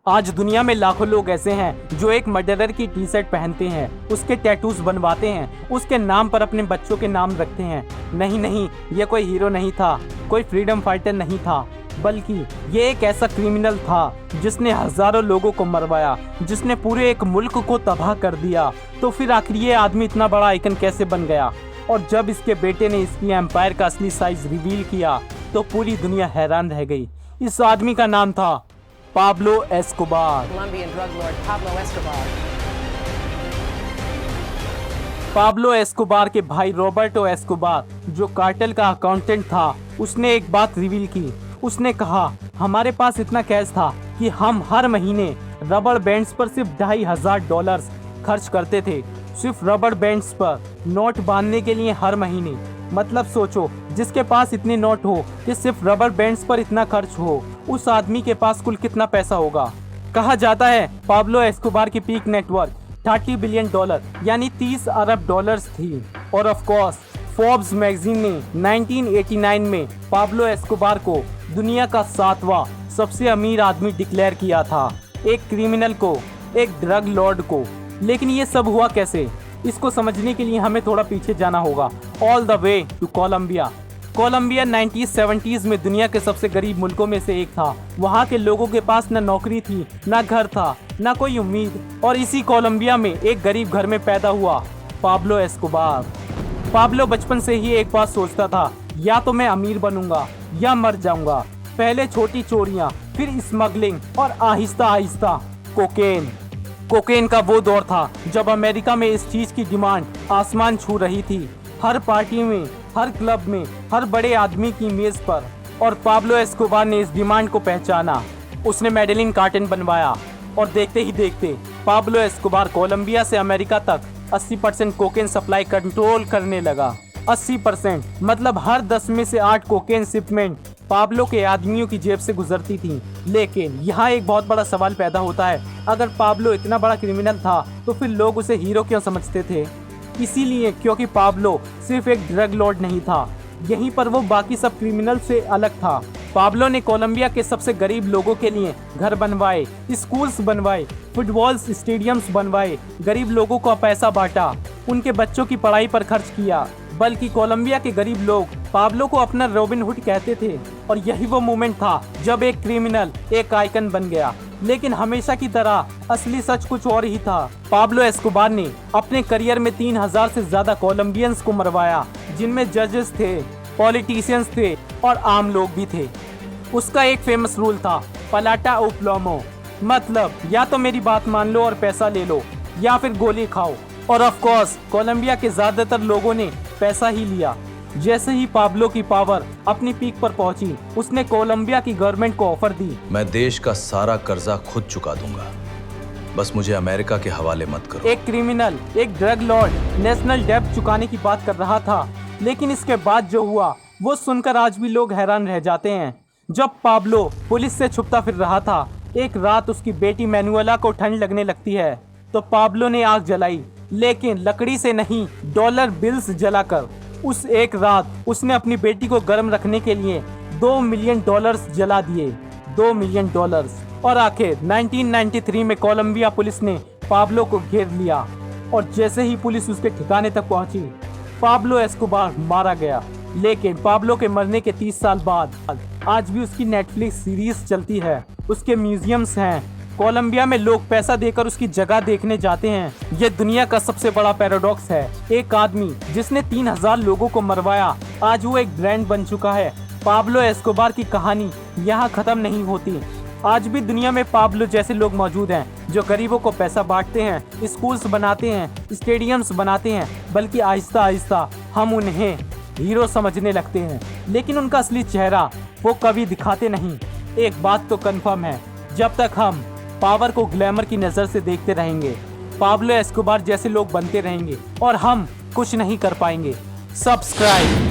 आज दुनिया में लाखों लोग ऐसे हैं जो एक मर्डरर की टी शर्ट पहनते हैं, उसके टैटूज बनवाते हैं, उसके नाम पर अपने बच्चों के नाम रखते हैं। नहीं, ये कोई हीरो नहीं था, कोई फ्रीडम फाइटर नहीं था, बल्कि ये एक ऐसा क्रिमिनल था जिसने हजारों लोगों को मरवाया, जिसने पूरे एक मुल्क को तबाह कर दिया। तो फिर आखिर ये आदमी इतना बड़ा आइकन कैसे बन गया? और जब इसके बेटे ने इसकी एम्पायर का असली साइज रिवील किया तो पूरी दुनिया हैरान रह गई। इस आदमी का नाम था Pablo Escobar. Colombian drug lord Pablo Escobar. Pablo Escobar के भाई रॉबर्टो एस्कोबार, जो कार्टेल का अकाउंटेंट था, उसने एक बात रिवील की। उसने कहा, हमारे पास इतना कैश था कि हम हर महीने रबड़ बैंड्स पर सिर्फ $2,500 खर्च करते थे, सिर्फ रबड़ बैंड्स पर नोट बांधने के लिए हर महीने। मतलब सोचो, जिसके पास इतने नोट हो कि सिर्फ रबड़ बैंड्स पर इतना खर्च हो, उस आदमी के पास कुल कितना पैसा होगा। कहा जाता है पाब्लो एस्कोबार की पीक नेटवर्क $30 बिलियन यानी 30 अरब डॉलर्स थी। और ऑफ कोर्स फोर्ब्स मैगजीन ने 1989 में पाब्लो एस्कोबार को दुनिया का 7वां सबसे अमीर आदमी डिक्लेयर किया था। एक क्रिमिनल को, एक ड्रग लॉर्ड को। लेकिन ये सब हुआ कैसे? इसको समझने के लिए हमें थोड़ा पीछे जाना होगा, all the way to Colombia. Colombia 1970s में दुनिया के सबसे गरीब मुल्कों में से एक था। वहाँ के लोगों के पास न नौकरी थी, न घर था, न कोई उम्मीद। और इसी कोलंबिया में एक गरीब घर में पैदा हुआ पाब्लो एस्कोबार। पाब्लो बचपन से ही एक बात सोचता था, या तो मैं अमीर बनूंगा या मर जाऊंगा। पहले छोटी चोरियां, फिर स्मगलिंग और आहिस्ता आहिस्ता कोकेन। कोकेन का वो दौर था जब अमेरिका में इस चीज की डिमांड आसमान छू रही थी। हर पार्टी में, हर क्लब में, हर बड़े आदमी की मेज पर। और पाब्लो एस्कोबार ने इस डिमांड को पहचाना। उसने मेडेलिन कार्टन बनवाया और देखते ही देखते पाब्लो एस्कोबार कोलंबिया से अमेरिका तक 80% कोकेन सप्लाई कंट्रोल करने लगा। 80% मतलब हर 10 में से 8 कोकेन शिपमेंट पाब्लो के आदमियों की जेब से गुजरती थी। लेकिन यहाँ एक बहुत बड़ा सवाल पैदा होता है, अगर पाब्लो इतना बड़ा क्रिमिनल था तो फिर लोग उसे हीरो क्यों समझते थे? इसीलिए क्योंकि पाब्लो सिर्फ एक ड्रग लॉर्ड नहीं था, यहीं पर वो बाकी सब क्रिमिनल से अलग था। पाब्लो ने कोलंबिया के सबसे गरीब लोगों के लिए घर बनवाए, स्कूल्स बनवाए, फुटबॉल स्टेडियम्स बनवाए, गरीब लोगों को पैसा बांटा, उनके बच्चों की पढ़ाई पर खर्च किया। बल्कि कोलंबिया के गरीब लोग पाब्लो को अपना रॉबिन हुड कहते थे। और यही वो मोमेंट था जब एक क्रिमिनल एक आइकन बन गया। लेकिन हमेशा की तरह असली सच कुछ और ही था। पाब्लो एस्कोबार ने अपने करियर में 3000 से ज्यादा कोलंबियंस को मरवाया, जिनमें जजेस थे, पॉलिटिशियंस थे और आम लोग भी थे। उसका एक फेमस रूल था, पलाटा ओ प्लोमो, मतलब या तो मेरी बात मान लो और पैसा ले लो, या फिर गोली खाओ। और ऑफ कोर्स कोलंबिया के ज्यादातर लोगों ने पैसा ही लिया। जैसे ही पाब्लो की पावर अपनी पीक पर पहुंची, उसने कोलंबिया की गवर्नमेंट को ऑफर दी, मैं देश का सारा कर्जा खुद चुका दूंगा, बस मुझे अमेरिका के हवाले मत करो। एक क्रिमिनल, एक ड्रग लॉर्ड नेशनल डेब्ट चुकाने की बात कर रहा था। लेकिन इसके बाद जो हुआ वो सुनकर आज भी लोग हैरान रह जाते हैं। जब पाब्लो पुलिस से छुपता फिर रहा था, एक रात उसकी बेटी मैनुएला को ठंड लगने लगती है तो पाब्लो ने आग जलाई, लेकिन लकड़ी से नहीं, डॉलर बिल्स जलाकर। उस एक रात उसने अपनी बेटी को गर्म रखने के लिए $2 मिलियन जला दिए, $2 मिलियन। और आखिर 1993 में कोलंबिया पुलिस ने पाब्लो को घेर लिया और जैसे ही पुलिस उसके ठिकाने तक पहुंची, पाब्लो एस्कोबार मारा गया। लेकिन पाब्लो के मरने के 30 साल बाद आज भी उसकी नेटफ्लिक्स सीरीज चलती है, उसके म्यूजियम्स हैं। कोलंबिया में लोग पैसा देकर उसकी जगह देखने जाते हैं। ये दुनिया का सबसे बड़ा पैराडॉक्स है। एक आदमी जिसने 3000 लोगों को मरवाया, आज वो एक ब्रांड बन चुका है। पाब्लो एस्कोबार की कहानी यहाँ खत्म नहीं होती। आज भी दुनिया में पाब्लो जैसे लोग मौजूद हैं जो गरीबों को पैसा बांटते हैं, स्कूल्स बनाते हैं, स्टेडियम्स बनाते हैं। बल्कि आहिस्ता आहिस्ता हम उन्हें हीरो समझने लगते हैं, लेकिन उनका असली चेहरा वो कभी दिखाते नहीं। एक बात तो कंफर्म है, जब तक हम पावर को ग्लैमर की नजर से देखते रहेंगे, पाब्लो एस्कोबार जैसे लोग बनते रहेंगे और हम कुछ नहीं कर पाएंगे। सब्सक्राइब।